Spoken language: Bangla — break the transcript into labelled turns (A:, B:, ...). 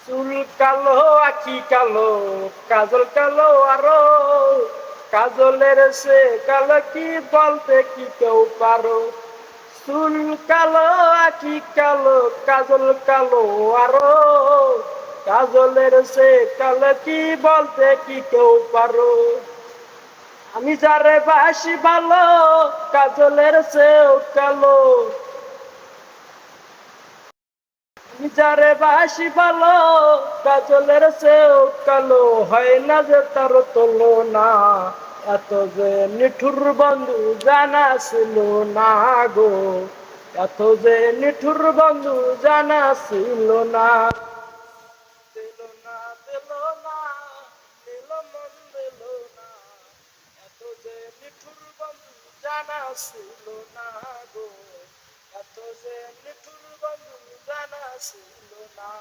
A: চুল কালো আখি কালো কাজল কালো আরো কাজলের সে কালো কি বলতে কি কেউ পারো চুল কালো আখি কালো কাজল কালো আরো কাজলের সে কালো কি বলতে কি কেউ পারো আমি যারে বাসি ভালো কাজলের সেও কালো যারে বাসি ভালো কাজলের সেও কালো হয় না যে তার তুলনা এত যে নিঠুর বন্ধু জানা ছিল না গো এত যে নিঠুর বন্ধু জানা ছিল না দিল না দিল না দিল মন দিল না এত যে নিঠুর বন্ধু জানা ছিল না গো এত যে নিঠুর বন্ধু জানা ছিল না